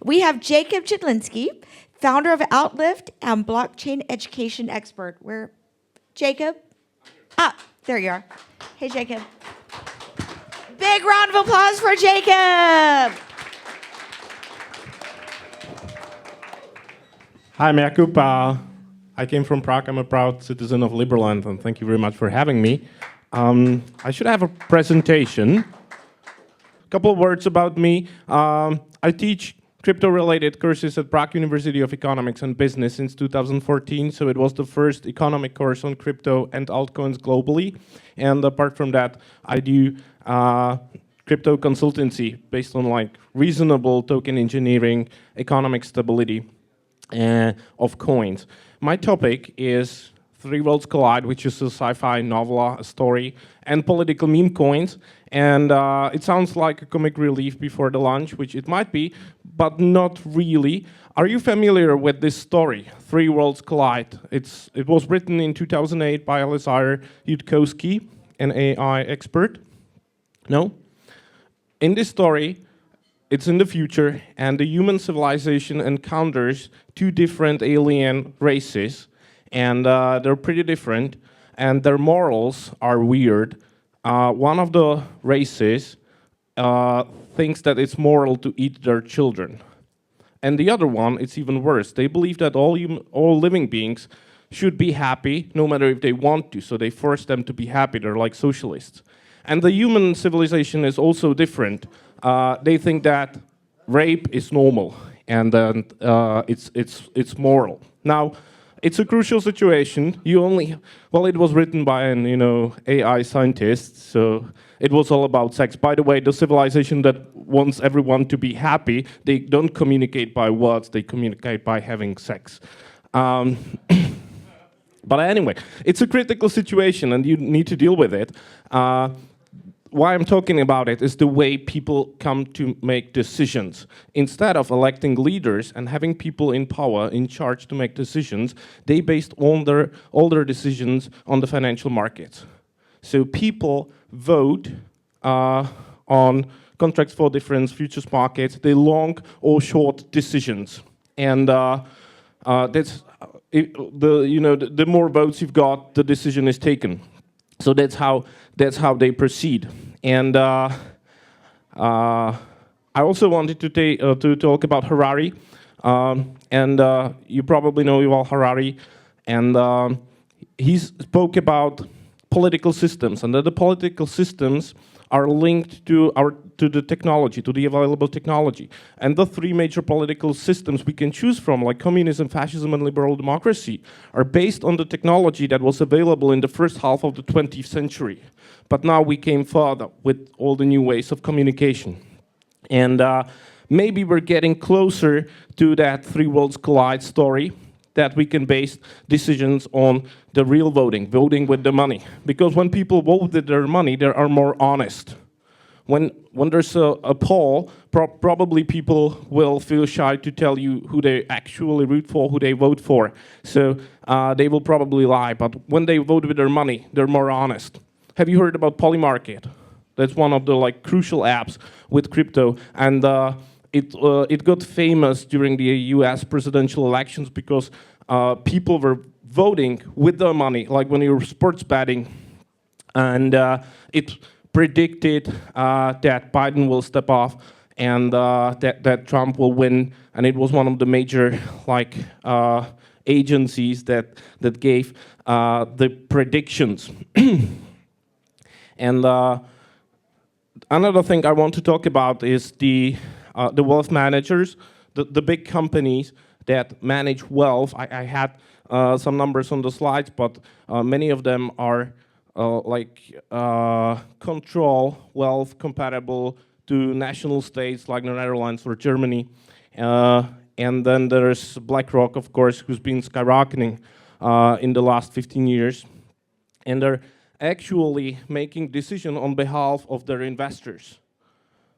We have Jacob Jidlinsky, founder of Outlift and blockchain education expert. Where, Jacob? Ah, there you are. Hey, Jacob. Big round of applause for Jacob. Hi, I'm Jakub. I came from Prague. I'm a proud citizen of Liberland, and thank you very much for having me. I should have a presentation. A couple of words about me. I teach crypto-related courses at Prague University of Economics and Business since 2014, so it was the first economic course on crypto and altcoins globally. And apart from that, I do crypto consultancy based on like reasonable token engineering, economic stability of coins. My topic is Three Worlds Collide, which is a sci-fi novel, a story, and political meme coins. And it sounds like a comic relief before the lunch, which it might be, but not really. Are you familiar with this story, Three Worlds Collide? It was written in 2008 by Alexander Yudkowsky, an AI expert. No? In this story, it's in the future, and the human civilization encounters two different alien races, and they're pretty different, and their morals are weird. One of the races thinks that it's moral to eat their children. And the other one, it's even worse. They believe that all living beings should be happy, no matter if they want to, so they force them to be happy. They're like socialists. And the human civilization is also different. They think that rape is normal, and it's moral. Now, it's a crucial situation. Well, it was written by an AI scientist, so it was all about sex. By the way, the civilization that wants everyone to be happy, they don't communicate by words, they communicate by having sex. But anyway, it's a critical situation, and you need to deal with it. Why I'm talking about it is the way people come to make decisions. Instead of electing leaders and having people in power, in charge to make decisions, they based all their decisions on the financial markets. So people vote on contracts for difference, futures markets, they long or short decisions. And that's the more votes you've got, the decision is taken. So that's how they proceed. And I also wanted to talk about Harari, and you probably know Yuval Harari, and he spoke about political systems, and that the political systems are linked to the technology, to the available technology. And the three major political systems we can choose from, like communism, fascism, and liberal democracy, are based on the technology that was available in the first half of the 20th century. But now we came further with all the new ways of communication. And maybe we're getting closer to that Three Worlds Collide story, that we can base decisions on the real voting with the money. Because when people vote with their money, they are more honest. When there's a poll, probably people will feel shy to tell you who they actually root for, who they vote for. So they will probably lie. But when they vote with their money, they're more honest. Have you heard about PolyMarket? That's one of the crucial apps with crypto. And it got famous during the US presidential elections because people were voting with their money, like when you were sports betting. And it predicted that Biden will step off and that Trump will win. And it was one of the major agencies that gave the predictions. And another thing I want to talk about is the wealth managers, the big companies that manage wealth. I had some numbers on the slides, but many of them are control wealth comparable to national states like the Netherlands or Germany. And then there's BlackRock, of course, who's been skyrocketing in the last 15 years. And they're actually making decisions on behalf of their investors,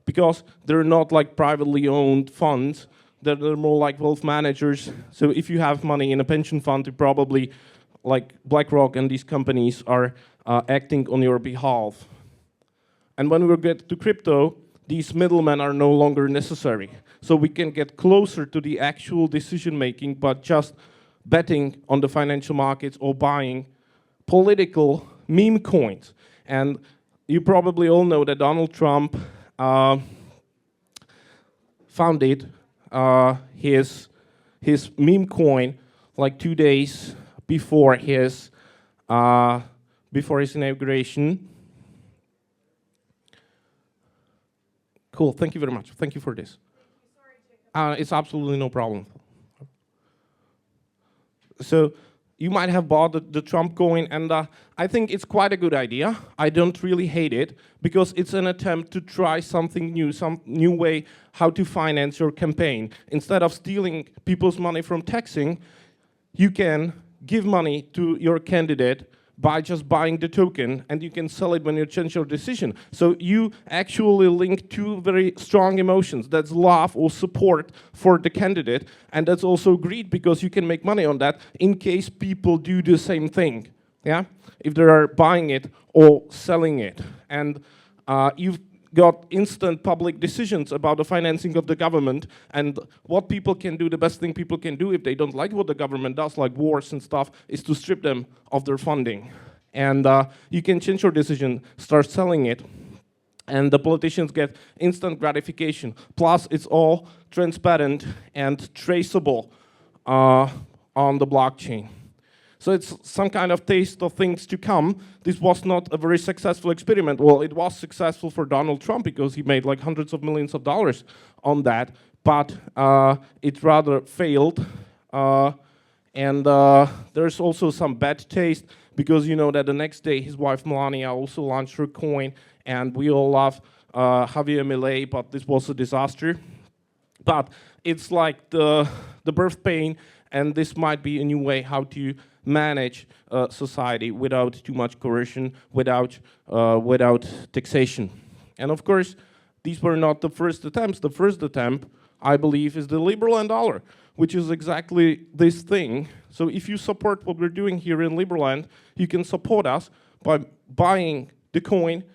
because they're not like privately owned funds, they're more like wealth managers. So if you have money in a pension fund, you probably, like BlackRock and these companies, are acting on your behalf. And when we get to crypto, these middlemen are no longer necessary. So we can get closer to the actual decision making, but just betting on the financial markets or buying political meme coins. And you probably all know that Donald Trump founded his meme coin like 2 days before his inauguration. Cool, thank you very much. Thank you for this. It's absolutely no problem. So you might have bought the Trump coin, and I think it's quite a good idea. I don't really hate it, because it's an attempt to try something new, some new way how to finance your campaign. Instead of stealing people's money from taxing, you can give money to your candidate by just buying the token, and you can sell it when you change your decision. So you actually link two very strong emotions. That's love or support for the candidate, and that's also greed, because you can make money on that in case people do the same thing, yeah? If they are buying it or selling it. And you've got instant public decisions about the financing of the government and what people can do. The best thing people can do if they don't like what the government does, like wars and stuff, is to strip them of their funding. And you can change your decision, start selling it, and the politicians get instant gratification. Plus, it's all transparent and traceable on the blockchain. So it's some kind of taste of things to come. This was not a very successful experiment. Well, it was successful for Donald Trump because he made like hundreds of millions of dollars on that, but it rather failed. And there's also some bad taste, because you know that the next day his wife Melania also launched her coin, and we all love Javier Milei, but this was a disaster. But it's like the birth pain, and this might be a new way how to manage society without too much coercion, without taxation. And of course, these were not the first attempts. The first attempt, I believe, is the Liberland Dollar, which is exactly this thing. So if you support what we're doing here in Liberland, you can support us by buying the coin,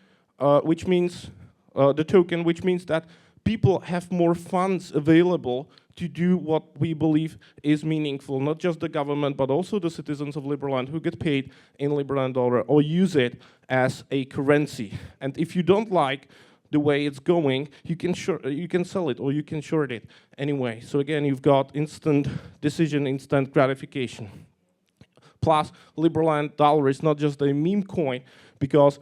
which means the token, which means that people have more funds available to do what we believe is meaningful, not just the government, but also the citizens of Liberland who get paid in Liberland Dollar or use it as a currency. And if you don't like the way it's going, you can sell it or you can short it anyway. So again, you've got instant decision, instant gratification. Plus, Liberland Dollar is not just a meme coin, because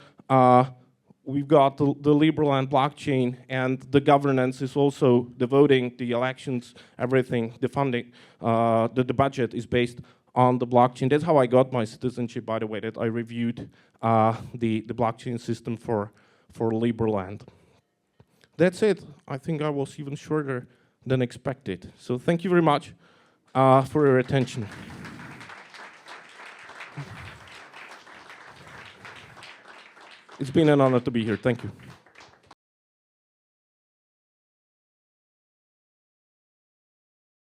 we've got the Liberland blockchain, and the governance is also the voting, the elections, everything, the funding, the budget is based on the blockchain. That's how I got my citizenship, by the way, that I reviewed the blockchain system for Liberland. That's it. I think I was even shorter than expected. So thank you very much for your attention. It's been an honor to be here. Thank you.